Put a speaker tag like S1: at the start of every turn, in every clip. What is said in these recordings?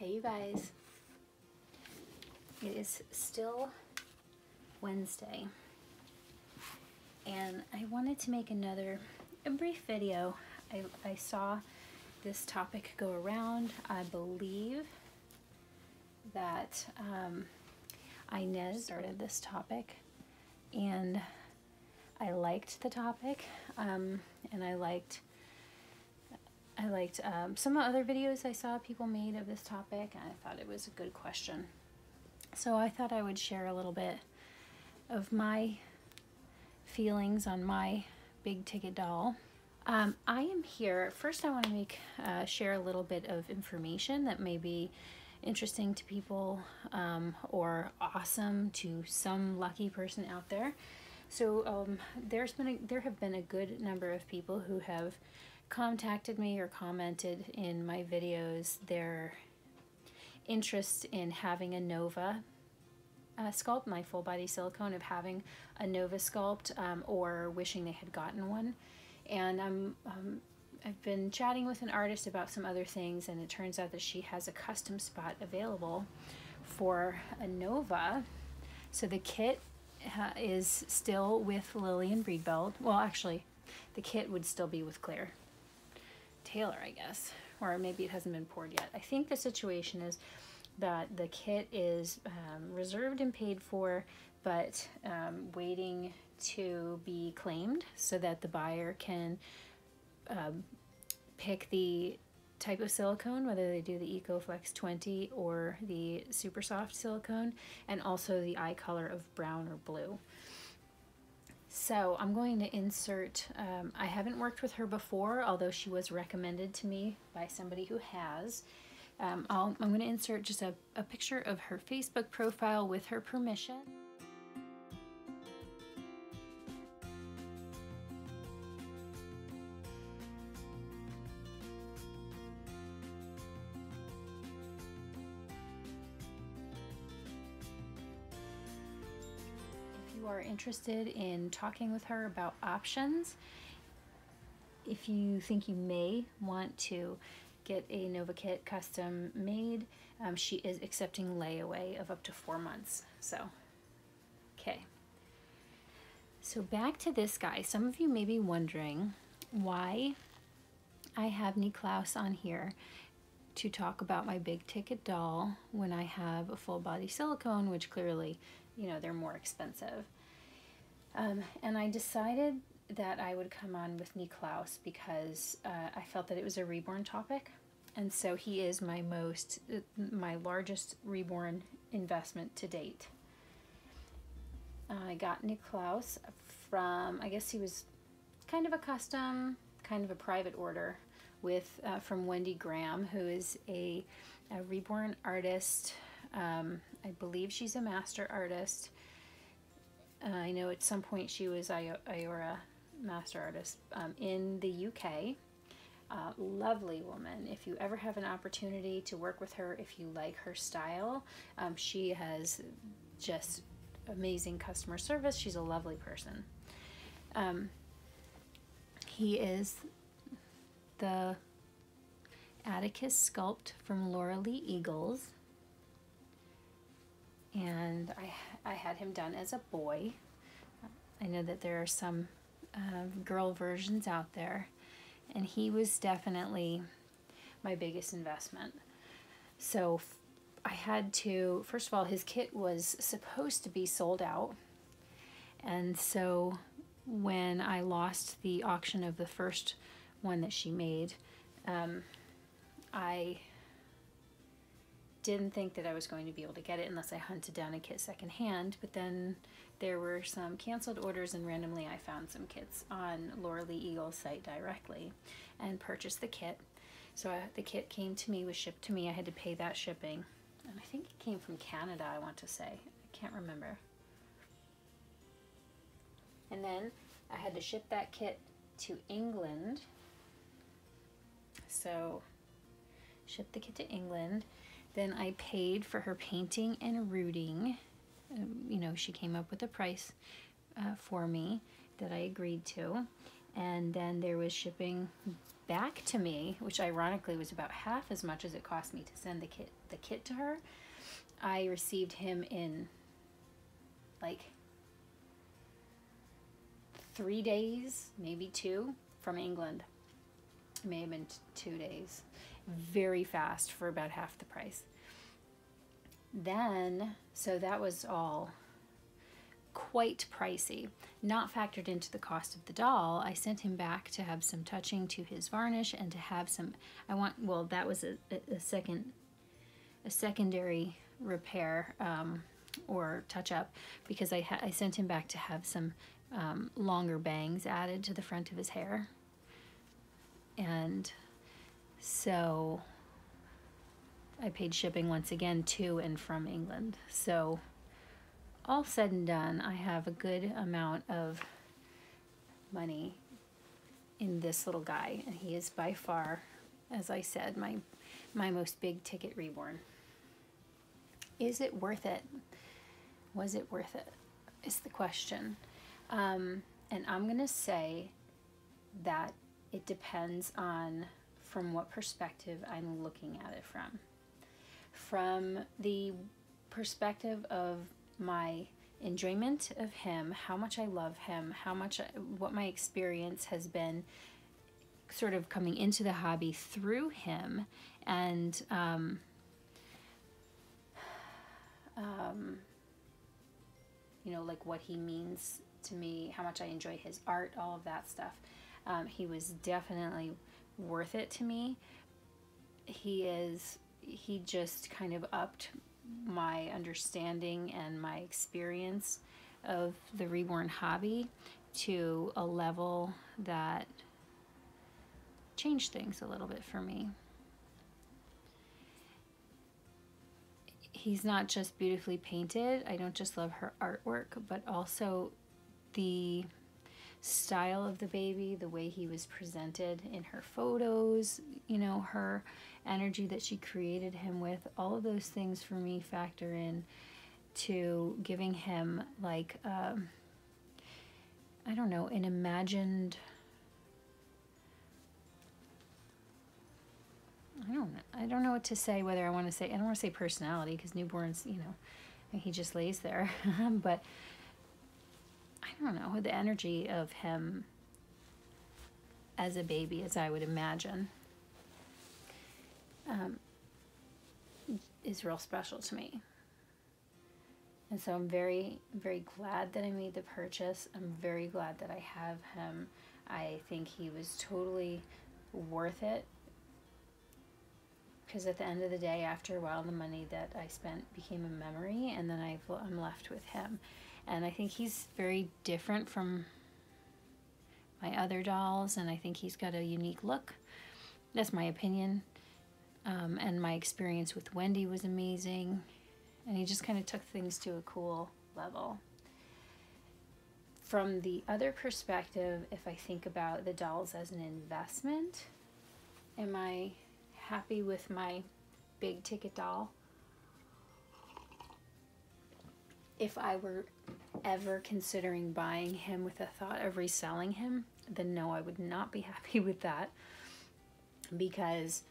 S1: Hey you guys, it is still Wednesday and I wanted to make a brief video. I saw this topic go around. I believe that Inez started this topic and I liked the topic and I liked some other videos I saw people made of this topic, and I thought it was a good question. So I thought I would share a little bit of my feelings on my big ticket doll. I am here. First I want to share a little bit of information that may be interesting to people or awesome to some lucky person out there. So there have been a good number of people who have contacted me or commented in my videos their interest in having a Nova sculpt, my full body silicone, of having a Nova sculpt or wishing they had gotten one. And I've been chatting with an artist about some other things, and it turns out that she has a custom spot available for a Nova. So the kit is still with Lillian Breedbelt. Well, actually, the kit would still be with Claire Taylor, I guess, or maybe it hasn't been poured yet. I think the situation is that the kit is reserved and paid for, but waiting to be claimed so that the buyer can pick the type of silicone, whether they do the EcoFlex 20 or the super soft silicone, and also the eye color of brown or blue. So I'm going to insert, I haven't worked with her before, although she was recommended to me by somebody who has. I'm going to insert just a picture of her Facebook profile with her permission. If you are interested in talking with her about options, if you think you may want to get a Nova kit custom made, she is accepting layaway of up to 4 months. So, okay. So back to this guy. Some of you may be wondering why I have Klaus on here to talk about my big ticket doll when I have a full body silicone, which clearly, you know, they're more expensive. And I decided that I would come on with Klaus because I felt that it was a Reborn topic, and so he is my largest Reborn investment to date. I got Klaus from, I guess he was kind of a custom, kind of a private order with from Wendy Graham, who is a Reborn artist. I believe she's a master artist. I know at some point she was Iora master artist in the UK. Lovely woman. If you ever have an opportunity to work with her, if you like her style, she has just amazing customer service. She's a lovely person. He is the Atticus sculpt from Laura Lee Eagles, and I had him done as a boy. I know that there are some girl versions out there, and he was definitely my biggest investment. So I had to, first of all, his kit was supposed to be sold out, and so when I lost the auction of the first one that she made, I didn't think that I was going to be able to get it unless I hunted down a kit secondhand, but then there were some canceled orders, and randomly I found some kits on Laura Lee Eagle's site directly and purchased the kit. So the kit came to me, was shipped to me. I had to pay that shipping, and I think it came from Canada, I want to say. I can't remember. And then I had to ship that kit to England. So shipped the kit to England. Then I paid for her painting and rooting. You know, she came up with a price for me that I agreed to. And then there was shipping back to me, which ironically was about half as much as it cost me to send the kit to her. I received him in like 3 days, maybe 2, from England. It may have been 2 days. Very fast for about half the price. Then, so that was all quite pricey. Not factored into the cost of the doll. I sent him back to have some touching to his varnish and to have some, well, that was a secondary repair or touch up, because I sent him back to have some longer bangs added to the front of his hair. And so I paid shipping once again to and from England. So all said and done, I have a good amount of money in this little guy, and he is by far, as I said, my most big ticket reborn. Is it worth it? Was it worth it? Is the question. And I'm gonna say that it depends on from what perspective I'm looking at it from. From the perspective of my enjoyment of him, how much I love him, what my experience has been sort of coming into the hobby through him, and you know, like what he means to me, how much I enjoy his art, all of that stuff. He was definitely worth it to me. He just kind of upped my understanding and my experience of the reborn hobby to a level that changed things a little bit for me. He's not just beautifully painted. I don't just love her artwork, but also the style of the baby, the way he was presented in her photos, you know, her energy that she created him with. All of those things for me factor in to giving him like I don't know, an imagined, I don't know what to say, whether I want to say, I don't want to say personality, because newborns, you know, he just lays there. But I don't know, the energy of him as a baby, as I would imagine, is real special to me. And so I'm very, very glad that I made the purchase. I'm very glad that I have him. I think he was totally worth it, because at the end of the day, after a while, the money that I spent became a memory, and then I'm left with him. And I think he's very different from my other dolls, and I think he's got a unique look. That's my opinion. And my experience with Wendy was amazing, and he just kind of took things to a cool level. From the other perspective, if I think about the dolls as an investment, am I happy with my big ticket doll? If I were ever considering buying him with a thought of reselling him, then no, I would not be happy with that, because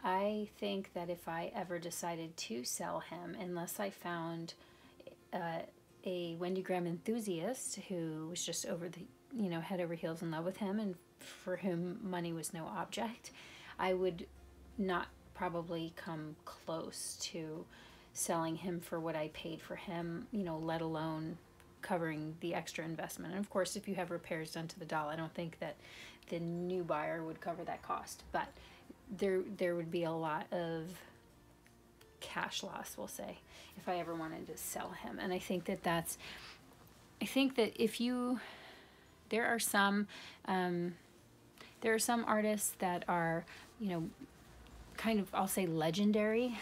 S1: I think that if I ever decided to sell him, unless I found a Wendy Graham enthusiast who was just over the, you know, head over heels in love with him, and for whom money was no object, I would not probably come close to selling him for what I paid for him, you know, let alone covering the extra investment. And of course, if you have repairs done to the doll, I don't think that the new buyer would cover that cost, but there would be a lot of cash loss, we'll say, if I ever wanted to sell him. And I think that if you, there are some artists that are, you know, kind of, I'll say legendary,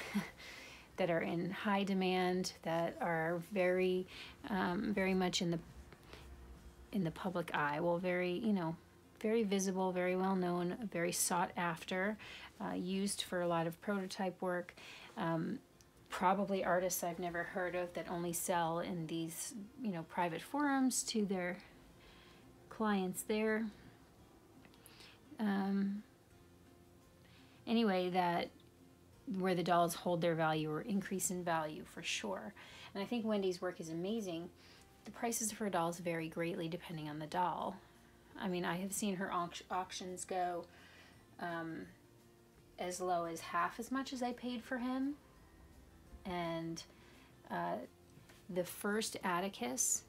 S1: that are in high demand, that are very, very much in the public eye. Well, very, you know, very visible, very well known, very sought after, used for a lot of prototype work. Probably artists I've never heard of that only sell in these, you know, private forums to their clients there. anyway, that where the dolls hold their value or increase in value for sure. And I think Wendy's work is amazing. The prices for dolls vary greatly depending on the doll. I mean, I have seen her auctions go as low as half as much as I paid for him. And the first Atticus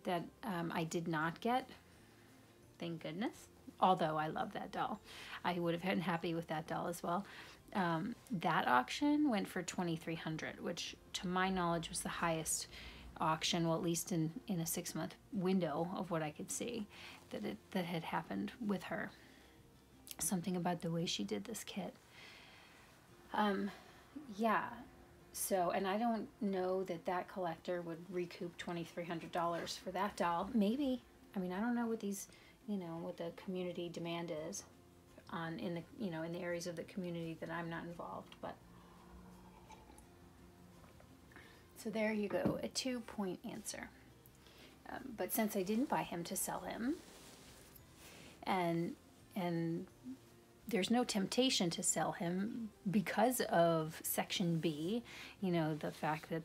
S1: that I did not get, thank goodness, although I love that doll. I would have been happy with that doll as well. That auction went for $2,300, which to my knowledge was the highest auction, well, at least in a 6-month window of what I could see that had happened with her. Something about the way she did this kit. Yeah, so, and I don't know that collector would recoup $2,300 for that doll. Maybe. I mean, I don't know what these, what the community demand is in the areas of the community that I'm not involved, but. So there you go, a 2-point answer. But since I didn't buy him to sell him, and there's no temptation to sell him because of Section B, the fact that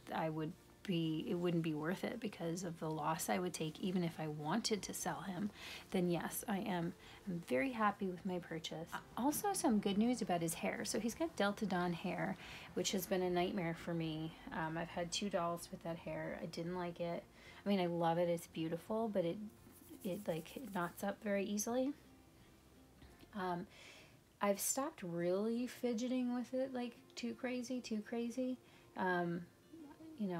S1: it wouldn't be worth it because of the loss I would take even if I wanted to sell him, then yes, I'm very happy with my purchase. Also, some good news about his hair. So he's got Delta Dawn hair, which has been a nightmare for me. I've had 2 dolls with that hair. I didn't like it. I mean, I love it. It's beautiful, but it knots up very easily. I've stopped really fidgeting with it like too crazy.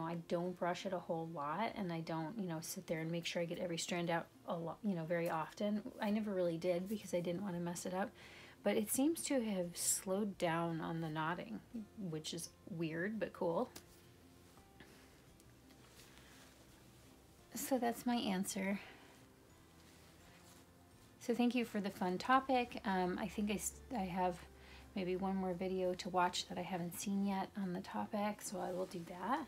S1: I don't brush it a whole lot, and I don't, sit there and make sure I get every strand out a lot, very often. I never really did because I didn't want to mess it up, but it seems to have slowed down on the knotting, which is weird, but cool. So that's my answer. So thank you for the fun topic. I think I have maybe one more video to watch that I haven't seen yet on the topic, so I will do that.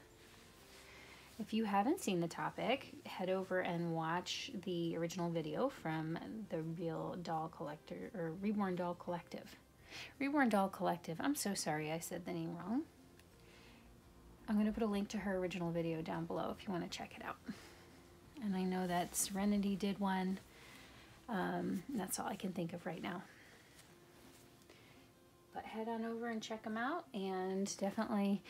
S1: If you haven't seen the topic, head over and watch the original video from the Reborn Doll Collective. Reborn Doll Collective. I'm so sorry I said the name wrong. I'm going to put a link to her original video down below if you want to check it out. And I know that Serenity did one. That's all I can think of right now. But head on over and check them out, and definitely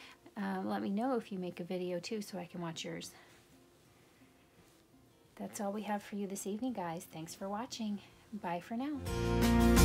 S1: let me know if you make a video too so I can watch yours. That's all we have for you this evening, guys. Thanks for watching. Bye for now.